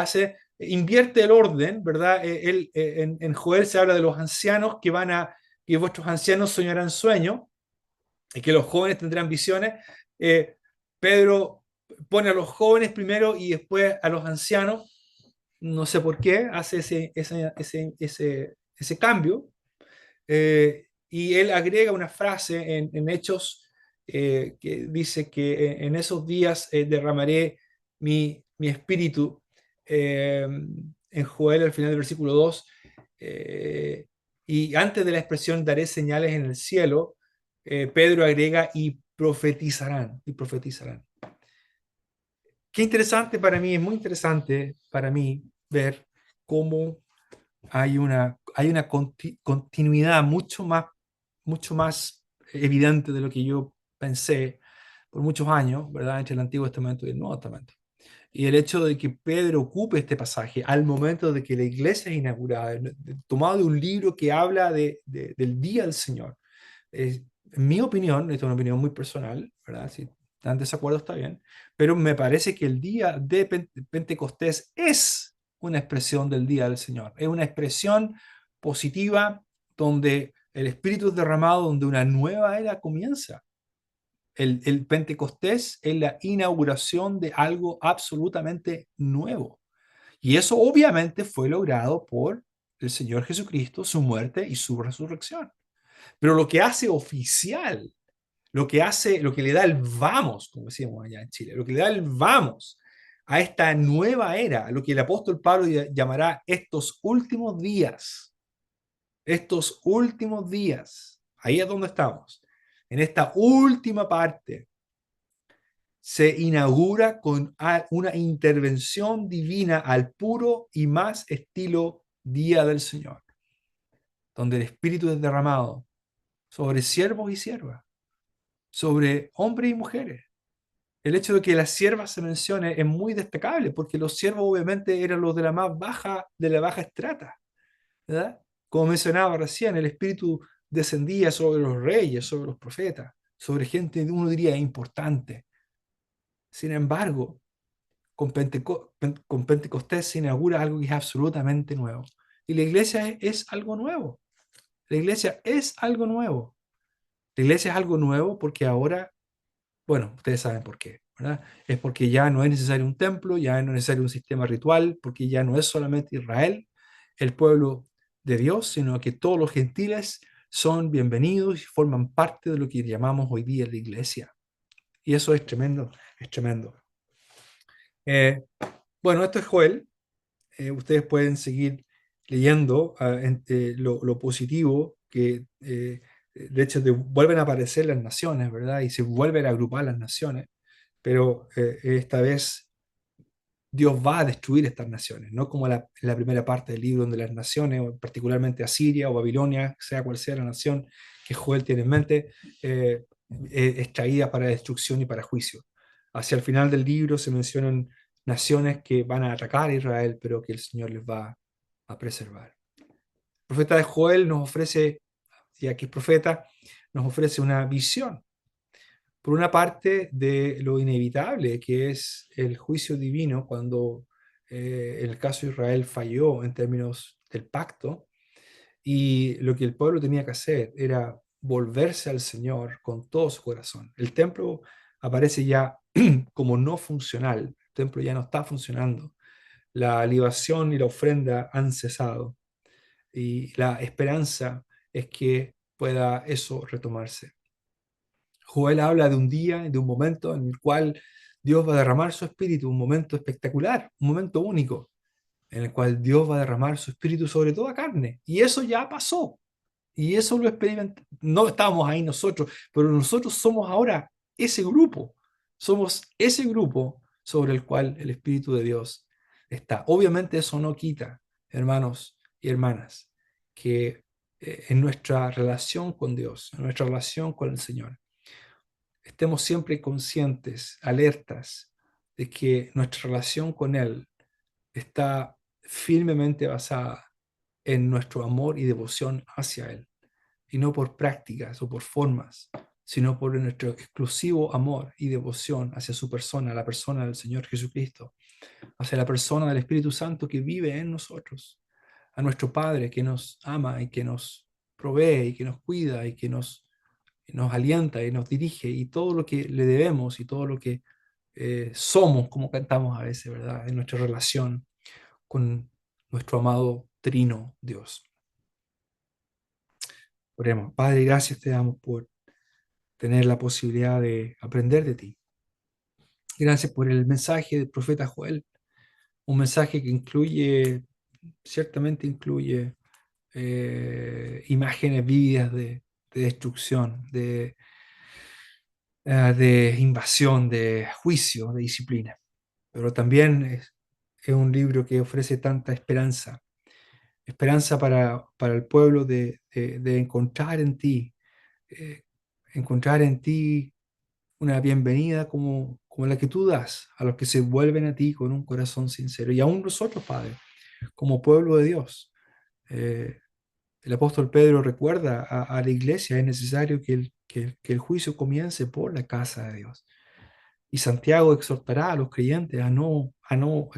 Speaker 1: invierte el orden, ¿verdad? En Joel se habla de los ancianos que vuestros ancianos soñarán sueños y que los jóvenes tendrán visiones. Pedro pone a los jóvenes primero y después a los ancianos. No sé por qué hace ese cambio. Y él agrega una frase en Hechos que dice que en esos días derramaré mi espíritu. En Joel, al final del versículo 2, eh, y antes de la expresión daré señales en el cielo, Pedro agrega y profetizarán. Qué interesante para mí, es muy interesante para mí ver cómo hay una continuidad mucho más evidente de lo que yo pensé por muchos años, ¿verdad? Entre el Antiguo Testamento y el Nuevo Testamento. Y el hecho de que Pedro ocupe este pasaje al momento de que la iglesia es inaugurada, tomado de un libro que habla del día del Señor. En mi opinión, esta es una opinión muy personal, ¿verdad? Si están en desacuerdo está bien, pero me parece que el día de Pentecostés es una expresión del día del Señor, es una expresión positiva donde el Espíritu es derramado, donde una nueva era comienza. El Pentecostés es la inauguración de algo absolutamente nuevo. Y eso obviamente fue logrado por el Señor Jesucristo, su muerte y su resurrección. Pero lo que hace oficial, lo que le da el vamos, como decíamos allá en Chile, lo que le da el vamos a esta nueva era, a lo que el apóstol Pablo llamará estos últimos días, ahí es donde estamos, en esta última parte, se inaugura con una intervención divina al puro y más estilo día del Señor, donde el Espíritu es derramado sobre siervos y siervas, sobre hombres y mujeres. El hecho de que las siervas se mencione es muy destacable, porque los siervos obviamente eran los de la más baja, de la baja estrata, ¿verdad? Como mencionaba recién, el Espíritu descendía sobre los reyes, sobre los profetas, sobre gente, uno diría, importante. Sin embargo, con Pentecostés se inaugura algo que es absolutamente nuevo. Y la iglesia es algo nuevo. La iglesia es algo nuevo. La iglesia es algo nuevo porque ahora, bueno, ustedes saben por qué, ¿verdad? Es porque ya no es necesario un templo, ya no es necesario un sistema ritual, porque ya no es solamente Israel, el pueblo de Dios, sino que todos los gentiles son bienvenidos y forman parte de lo que llamamos hoy día la iglesia. Y eso es tremendo, es tremendo. Bueno, esto es Joel. Ustedes pueden seguir leyendo lo positivo que de hecho vuelven a aparecer las naciones, ¿verdad? Y se vuelven a agrupar las naciones, pero esta vez Dios va a destruir estas naciones, no como en la primera parte del libro donde las naciones, particularmente Asiria o Babilonia, sea cual sea la nación que Joel tiene en mente, es traída para destrucción y para juicio. Hacia el final del libro se mencionan naciones que van a atacar a Israel, pero que el Señor les va a preservar. El profeta de Joel nos ofrece, ya que es profeta, nos ofrece una visión. por una parte, de lo inevitable que es el juicio divino cuando en el caso de Israel falló en términos del pacto, y lo que el pueblo tenía que hacer era volverse al Señor con todo su corazón. El templo aparece ya como no funcional, el templo ya no está funcionando, la libación y la ofrenda han cesado, y la esperanza es que pueda eso retomarse. Joel habla de un día, de un momento en el cual Dios va a derramar su espíritu, un momento espectacular, un momento único, en el cual Dios va a derramar su espíritu sobre toda carne. Y eso ya pasó. Y eso lo experimentamos. No estábamos ahí nosotros, pero nosotros somos ahora ese grupo. Somos ese grupo sobre el cual el Espíritu de Dios está. Obviamente eso no quita, hermanos y hermanas, que en nuestra relación con Dios, en nuestra relación con el Señor, estemos siempre conscientes, alertas de que nuestra relación con Él está firmemente basada en nuestro amor y devoción hacia Él, y no por prácticas o por formas, sino por nuestro exclusivo amor y devoción hacia su persona, la persona del Señor Jesucristo, hacia la persona del Espíritu Santo que vive en nosotros, a nuestro Padre que nos ama y que nos provee y que nos cuida y nos alienta y nos dirige, y todo lo que le debemos y todo lo que somos, como cantamos a veces, ¿verdad? En nuestra relación con nuestro amado Trino Dios. Oremos. Padre, gracias te damos por tener la posibilidad de aprender de ti. Gracias por el mensaje del profeta Joel, un mensaje que incluye, ciertamente incluye imágenes vívidas de destrucción, de invasión, de juicio, de disciplina. Pero también es un libro que ofrece tanta esperanza, esperanza para el pueblo de eh, encontrar en ti una bienvenida como la que tú das a los que se vuelven a ti con un corazón sincero. Y aún nosotros, Padre, como pueblo de Dios. eh, el apóstol Pedro recuerda a la iglesia, es necesario que el juicio comience por la casa de Dios. Y Santiago exhortará a los creyentes a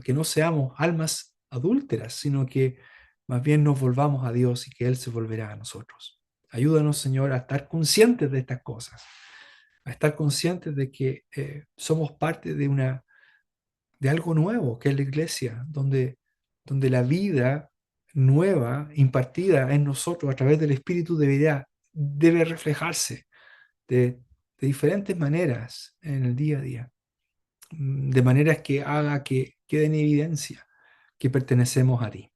Speaker 1: que no seamos almas adúlteras, sino que más bien nos volvamos a Dios y que Él se volverá a nosotros. Ayúdanos, Señor, a estar conscientes de estas cosas, a estar conscientes de que somos parte de algo nuevo, que es la iglesia, donde la vida nueva impartida en nosotros a través del Espíritu debe reflejarse de diferentes maneras en el día a día, de maneras que haga que quede en evidencia que pertenecemos a ti.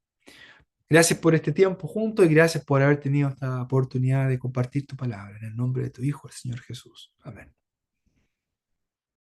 Speaker 1: Gracias por este tiempo juntos y gracias por haber tenido esta oportunidad de compartir tu palabra. En el nombre de tu Hijo, el Señor Jesús. Amén.